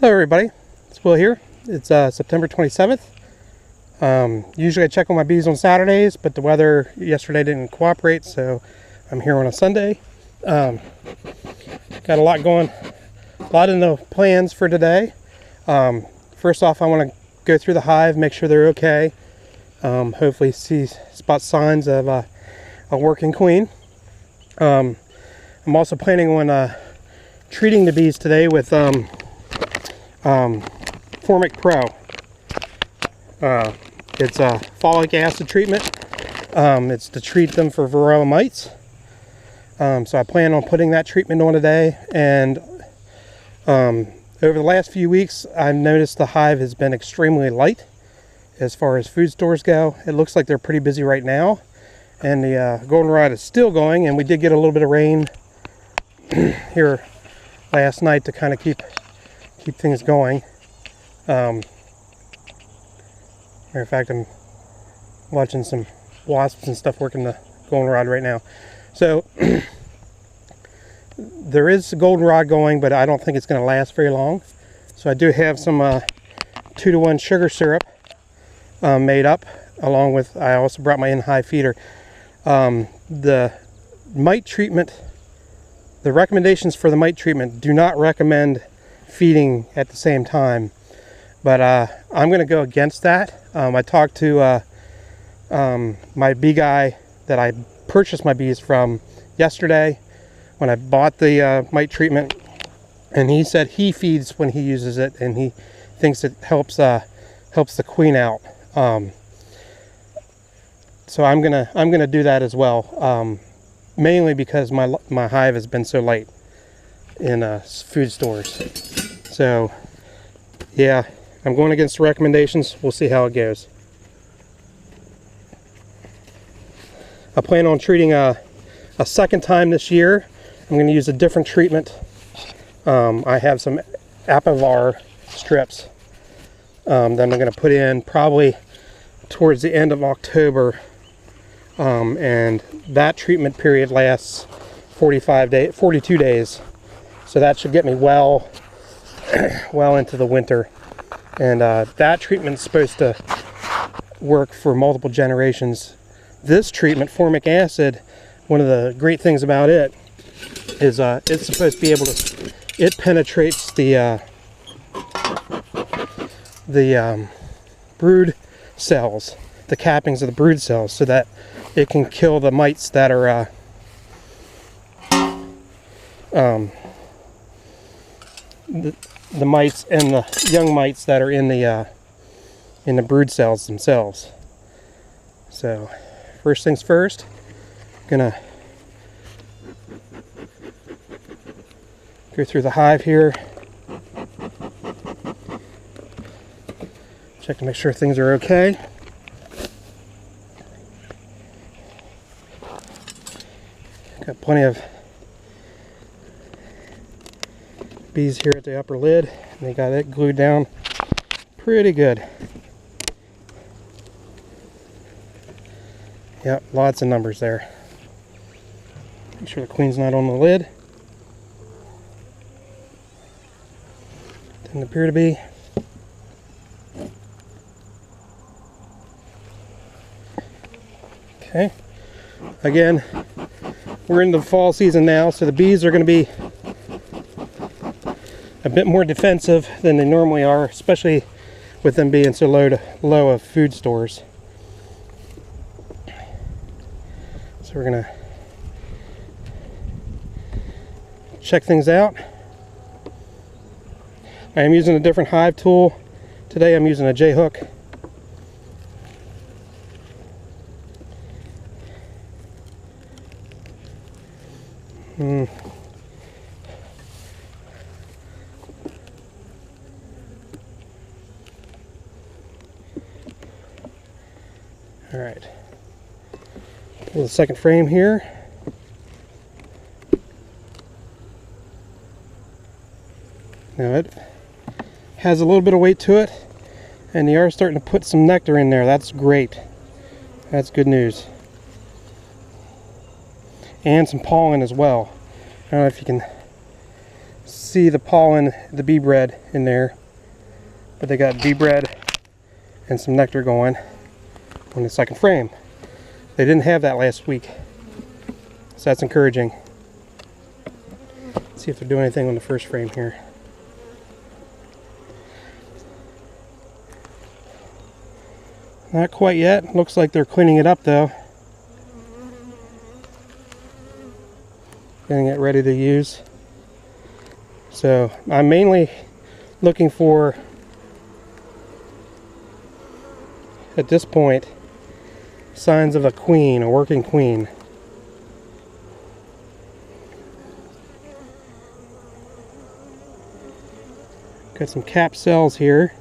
Hello everybody, it's Will here. It's September 27th. Usually I check on my bees on Saturdays, but the weather yesterday didn't cooperate, so I'm here on a Sunday. Got a lot in the plans for today. First off, I want to go through the hive, make sure they're okay. Hopefully spot signs of a working queen. I'm also planning on treating the bees today with Formic Pro. It's a folic acid treatment. It's to treat them for varroa mites. So I plan on putting that treatment on today. And over the last few weeks, I've noticed the hive has been extremely light as far as food stores go. It looks like they're pretty busy right now. And the goldenrod is still going, and we did get a little bit of rain here last night to kind of keep things going. Matter of fact, I'm watching some wasps and stuff working the goldenrod right now. So there is goldenrod going, but I don't think it's going to last very long. So I do have some 2-to-1 sugar syrup made up, along with, I also brought my in-hive feeder. The mite treatment, the recommendations for the mite treatment do not recommend feeding at the same time, but I'm going to go against that. I talked to my bee guy that I purchased my bees from yesterday when I bought the mite treatment, and he said he feeds when he uses it, and he thinks it helps the queen out. So I'm gonna do that as well, mainly because my hive has been so light in food stores. So yeah, I'm going against the recommendations. We'll see how it goes. I plan on treating a second time this year. I'm going to use a different treatment. I have some Apivar strips that I'm going to put in probably towards the end of October, and that treatment period lasts 42 days. So that should get me well into the winter. And that treatment is supposed to work for multiple generations. This treatment, formic acid, one of the great things about it is it's supposed to be able to, it penetrates the brood cells, the cappings of the brood cells, so that it can kill the mites that are the mites and the young mites that are in the brood cells themselves. So first things first, gonna go through the hive here, check to make sure things are okay. Got plenty of bees here at the upper lid, and they got it glued down pretty good. Yep, lots of numbers there. Make sure the queen's not on the lid. Doesn't appear to be. Okay. Again, we're in the fall season now, so the bees are going to be a bit more defensive than they normally are, especially with them being so low of food stores. So we're gonna check things out. I am using a different hive tool today. I'm using a J-hook. All right, pull the second frame here. Now it has a little bit of weight to it, and they are starting to put some nectar in there. That's great. That's good news. And some pollen as well. I don't know if you can see the pollen, the bee bread in there, but they got bee bread and some nectar going on the second frame. They didn't have that last week, so that's encouraging. Let's see if they're doing anything on the first frame here. Not quite yet. Looks like they're cleaning it up though. Getting it ready to use. So I'm mainly looking for, at this point, signs of a queen, a working queen. Got some capped cells here.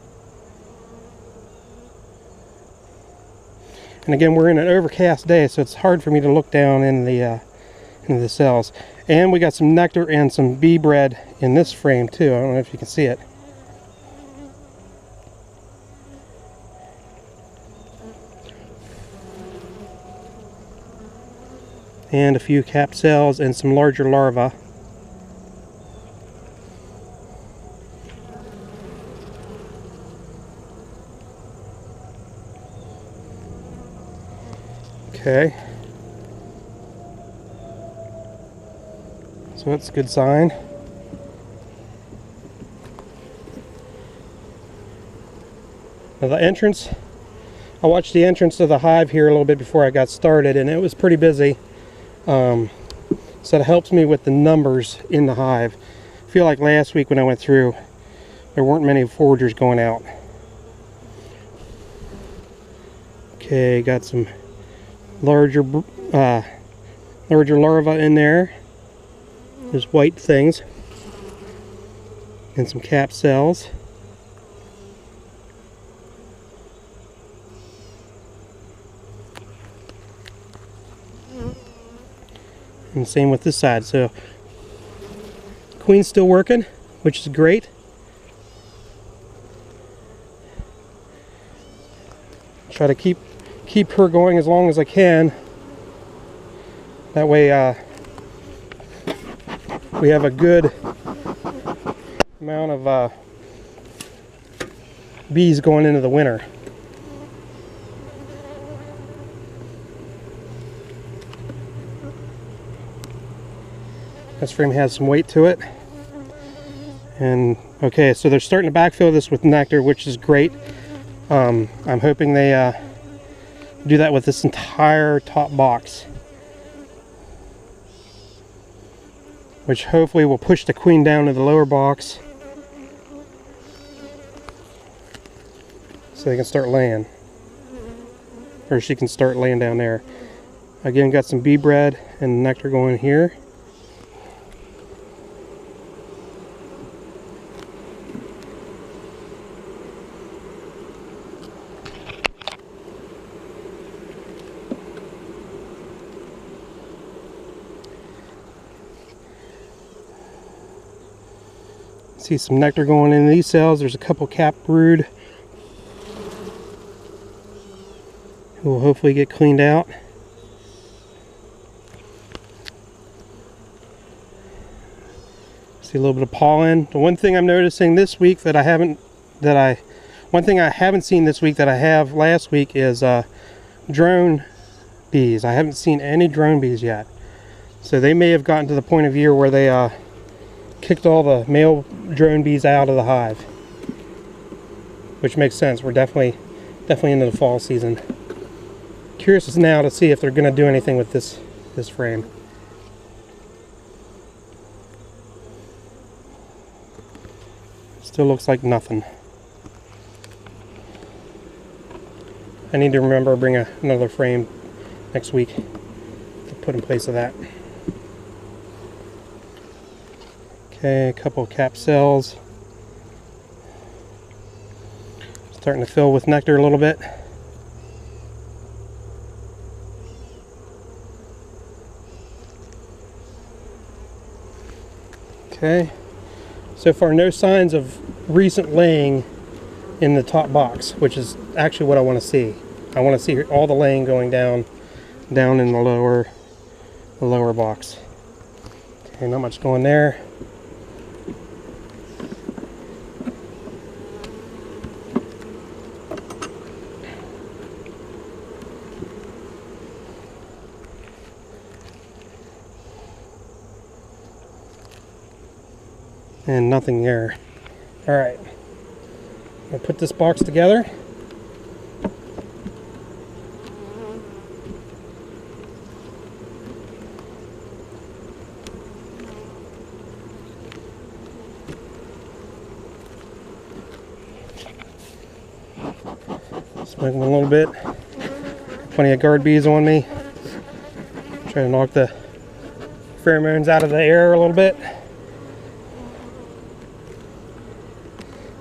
And again, we're in an overcast day, so it's hard for me to look down in the into the cells. And we got some nectar and some bee bread in this frame too. I don't know if you can see it. And a few capped cells and some larger larvae. Okay. So that's a good sign. Now the entrance, I watched the entrance of the hive here a little bit before I got started, and it was pretty busy. So it helps me with the numbers in the hive. I feel like last week when I went through, there weren't many foragers going out. Okay, got some larger larvae in there. There's white things and some capped cells. And same with this side. So queen's still working, which is great. Try to keep her going as long as I can. That way we have a good amount of bees going into the winter. This frame has some weight to it. And okay, so they're starting to backfill this with nectar, which is great. I'm hoping they do that with this entire top box, which hopefully will push the queen down to the lower box so they can start laying, or she can start laying down there. Again, got some bee bread and nectar going here. See some nectar going in these cells. There's a couple capped brood who will hopefully get cleaned out. See a little bit of pollen. The one thing I'm noticing this week that one thing I haven't seen this week that I have last week is drone bees. I haven't seen any drone bees yet. So they may have gotten to the point of year where they kicked all the male drone bees out of the hive, which makes sense. We're definitely into the fall season. Curious now to see if they're going to do anything with this frame. Still looks like nothing. I need to remember to bring another frame next week to put in place of that. Okay, a couple of capped cells. Starting to fill with nectar a little bit. Okay, so far no signs of recent laying in the top box, which is actually what I want to see. I want to see all the laying going down in the lower box. Okay, not much going there. and nothing there. Alright, I'll put this box together. Smoke them a little bit. Plenty of guard bees on me. Try to knock the pheromones out of the air a little bit.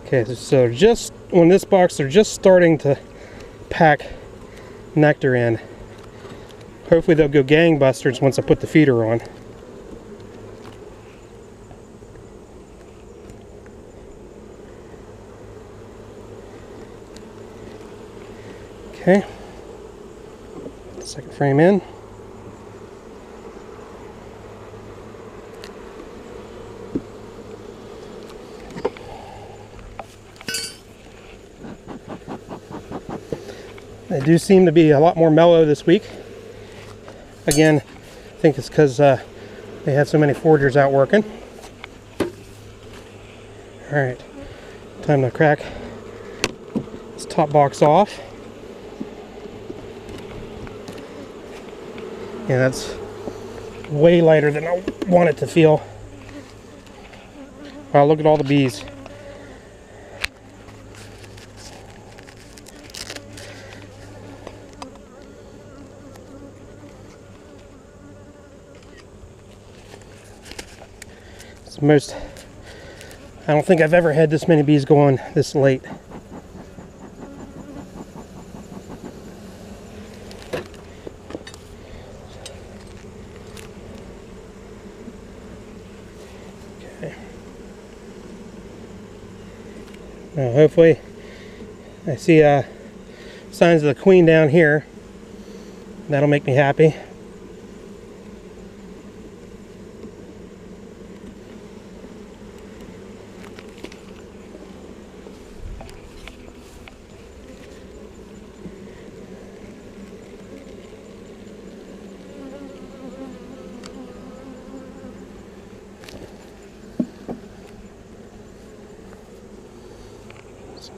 Okay, so just on this box, they're just starting to pack nectar in. Hopefully they'll go gangbusters once I put the feeder on. Okay, second frame in. They do seem to be a lot more mellow this week. Again, I think it's because they have so many foragers out working. Alright, time to crack this top box off. Yeah, that's way lighter than I want it to feel. Wow, look at all the bees. It's the most, I don't think I've ever had this many bees go on this late. Okay. Now hopefully I see signs of the queen down here. That'll make me happy.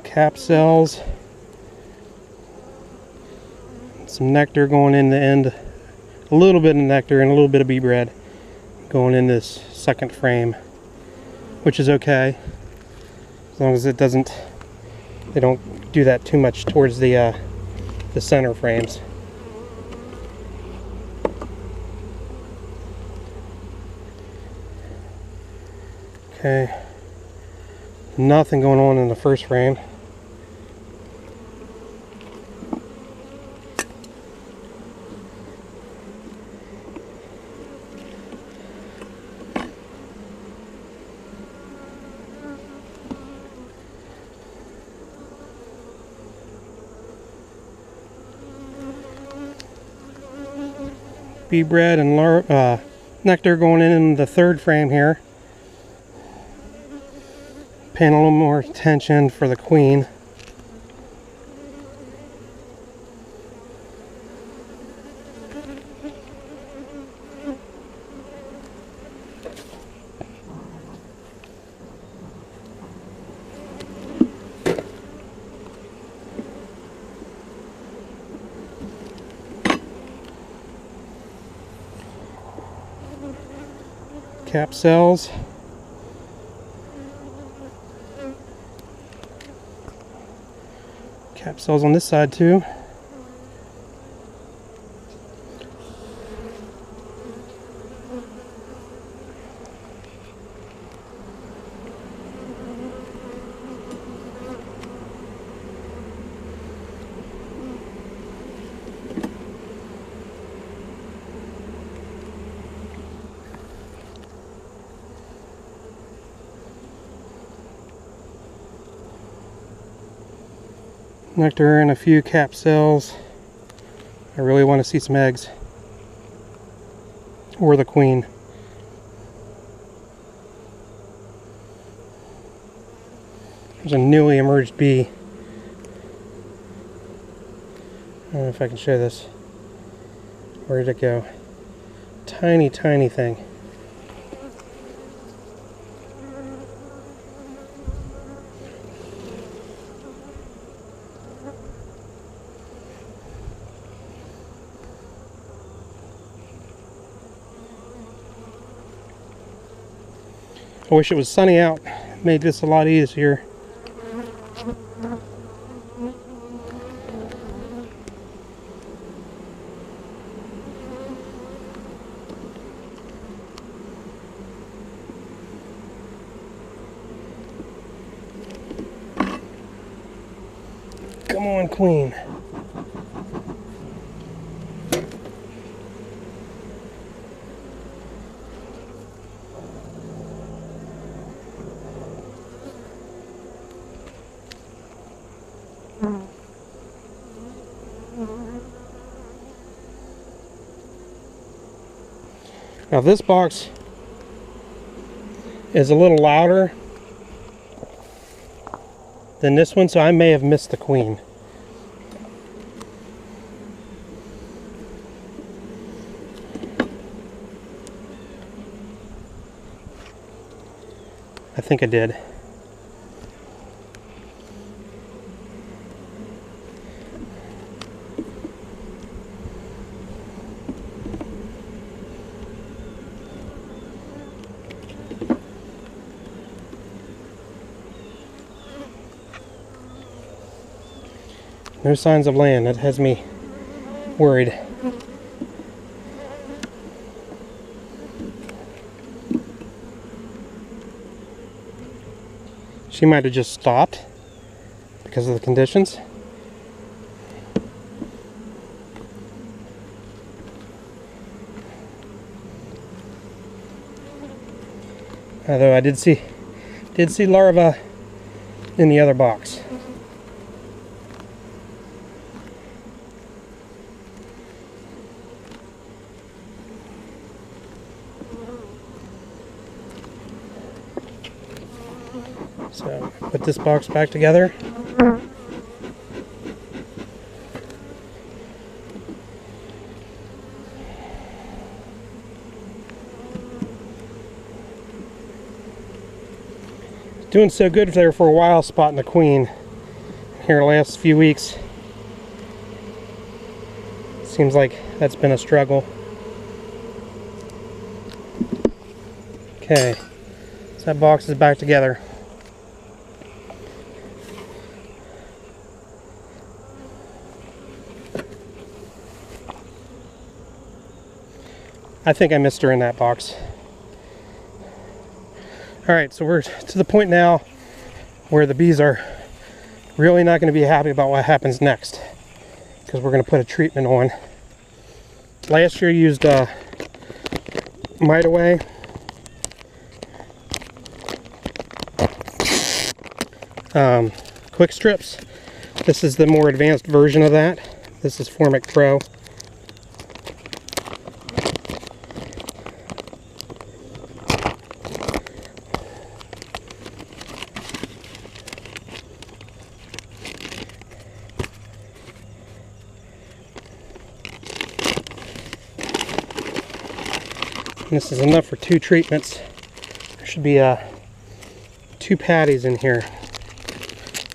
Cap cells, some nectar going in the end, a little bit of nectar and a little bit of bee bread going in this second frame, which is okay as long as it doesn't, they don't do that too much towards the center frames. Okay, nothing going on in the first frame. Bee bread and nectar going in the third frame here. Paying a little more attention for the queen. Cap cells. Cap cells on this side too. Nectar and a few cap cells. I really want to see some eggs. Or the queen. There's a newly emerged bee. I don't know if I can show this. Where did it go? Tiny, tiny thing. I wish it was sunny out. Made this a lot easier. Come on, queen. Now this box is a little louder than this one, so I may have missed the queen. I think I did. No signs of land. That has me worried. She might have just stopped because of the conditions. Although I did see larvae in the other box. So, put this box back together. Doing so good there for a while, spotting the queen here the last few weeks. Seems like that's been a struggle. Okay, so that box is back together. I think I missed her in that box. Alright, so we're to the point now where the bees are really not going to be happy about what happens next, because we're going to put a treatment on. Last year I used Mite Away. Quick strips. This is the more advanced version of that. This is Formic Pro. This is enough for 2 treatments. There should be 2 patties in here.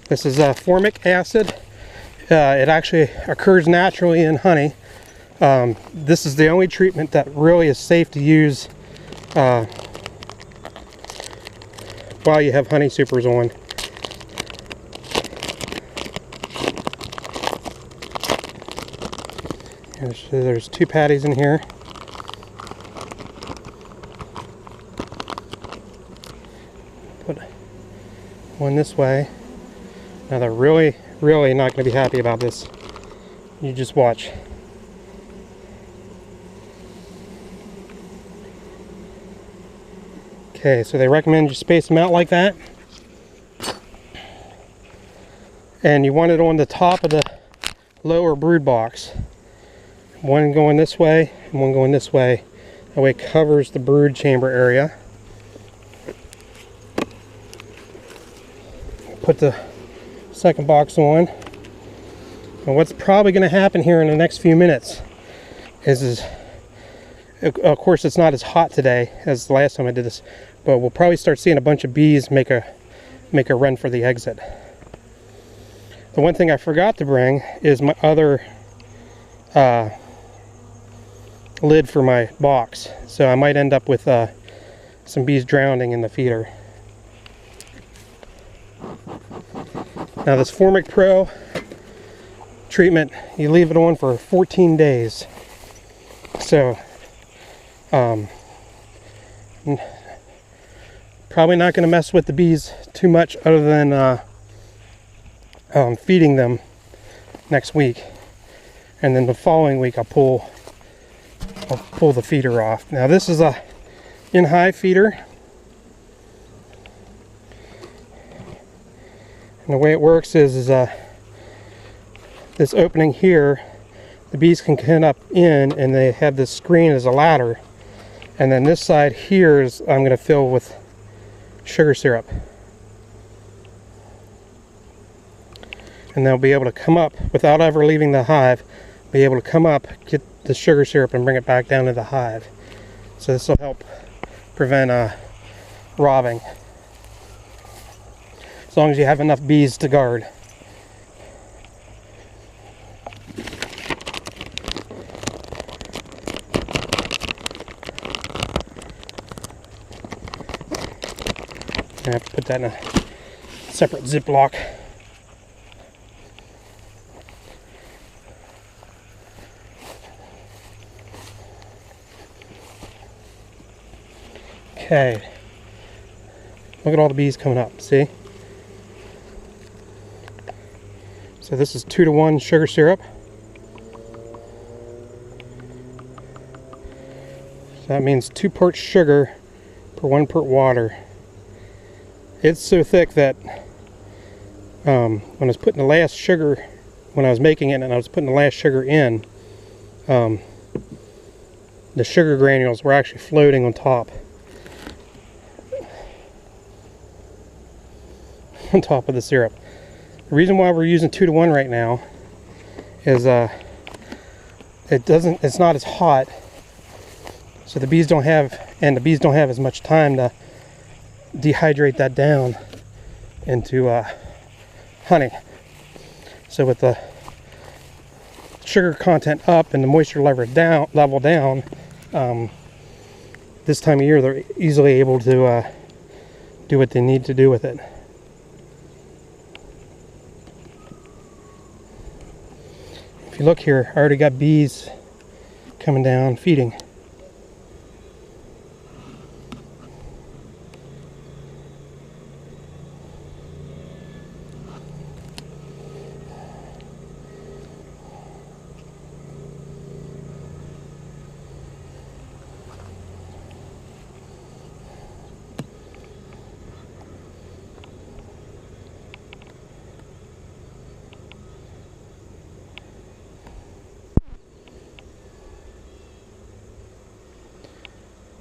This is formic acid. It actually occurs naturally in honey. This is the only treatment that really is safe to use while you have honey supers on. There's 2 patties in here. Put one this way. Now they're really not going to be happy about this. You just watch. Okay, so they recommend you space them out like that. And you want it on the top of the lower brood box. One going this way and one going this way. That way it covers the brood chamber area. Put the second box on. And what's probably going to happen here in the next few minutes is of course it's not as hot today as the last time I did this, but we'll probably start seeing a bunch of bees make a run for the exit. The one thing I forgot to bring is my other lid for my box, so I might end up with some bees drowning in the feeder. Now this Formic Pro treatment, you leave it on for 14 days. So probably not going to mess with the bees too much other than feeding them next week, and then the following week I'll pull the feeder off. Now this is a in-hive feeder, and the way it works is this opening here, the bees can come up in, and they have this screen as a ladder, and then this side here is I'm going to fill with sugar syrup, and they'll be able to come up without ever leaving the hive, be able to come up, get the sugar syrup, and bring it back down to the hive. So this will help prevent robbing, as long as you have enough bees to guard. I have to put that in a separate Ziploc. Okay, look at all the bees coming up, see? So this is 2-to-1 sugar syrup. So that means 2 parts sugar per 1 part water. It's so thick that when I was putting the last sugar, when I was making it and I was putting the last sugar in, the sugar granules were actually floating on top. On top of the syrup. The reason why we're using 2-to-1 right now is it's not as hot, so the bees don't have as much time to dehydrate that down into honey. So with the sugar content up and the moisture level down, this time of year they're easily able to do what they need to do with it. If you look here, I already got bees coming down feeding.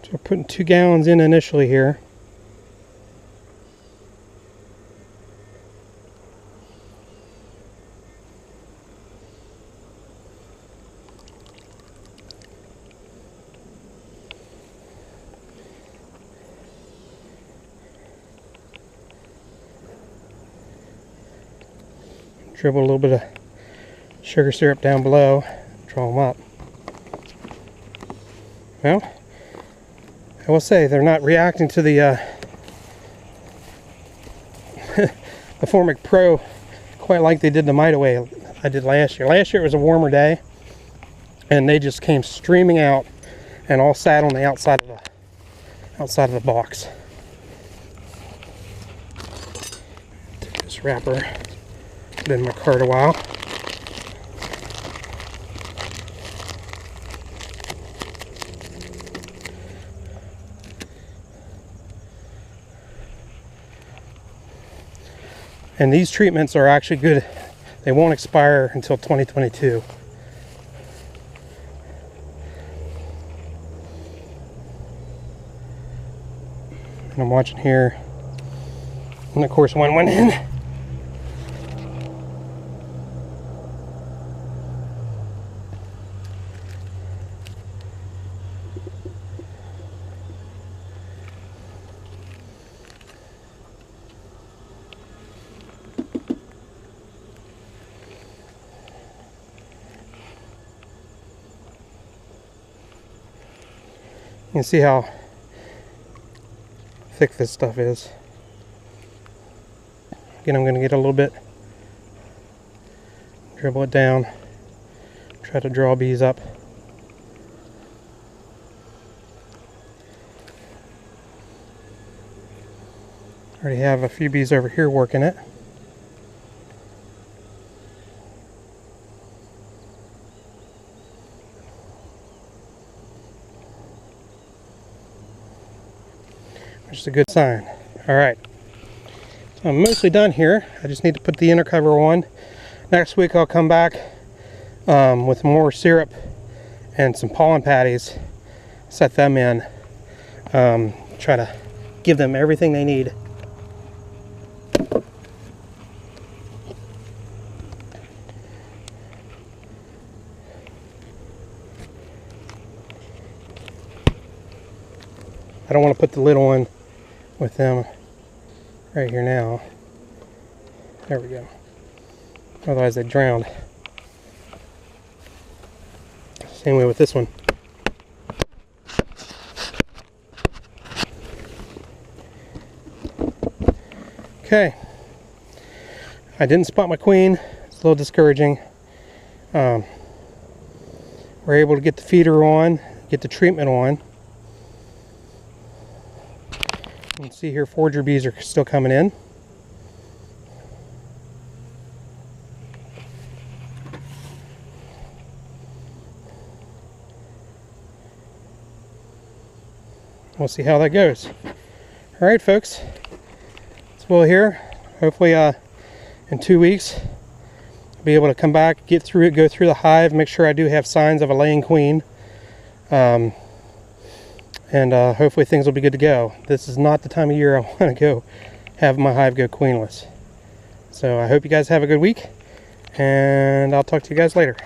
So we're putting 2 gallons in initially here. Dribble a little bit of sugar syrup down below, draw them up. Well, I will say they're not reacting to the the Formic Pro quite like they did the Mitaway I did last year. Last year it was a warmer day, and they just came streaming out and all sat on the outside of the box. Take this wrapper, put it in my cart a while. And these treatments are actually good. They won't expire until 2022. And I'm watching here. And of course one went in. You can see how thick this stuff is. Again, I'm going to get a little bit, dribble it down, try to draw bees up. Already have a few bees over here working it. Which is a good sign. Alright. So I'm mostly done here. I just need to put the inner cover on. Next week I'll come back with more syrup and some pollen patties. Set them in. Try to give them everything they need. I don't want to put the lid on with them right here now. There we go. Otherwise they drown. Same way with this one. Okay. I didn't spot my queen. It's a little discouraging. We're able to get the feeder on, get the treatment on. You can see here forager bees are still coming in. We'll see how that goes. Alright folks, it's Will here. Hopefully in 2 weeks I'll be able to come back, get through it, go through the hive, make sure I do have signs of a laying queen. And hopefully things will be good to go. This is not the time of year I want to go have my hive go queenless. So I hope you guys have a good week, and I'll talk to you guys later.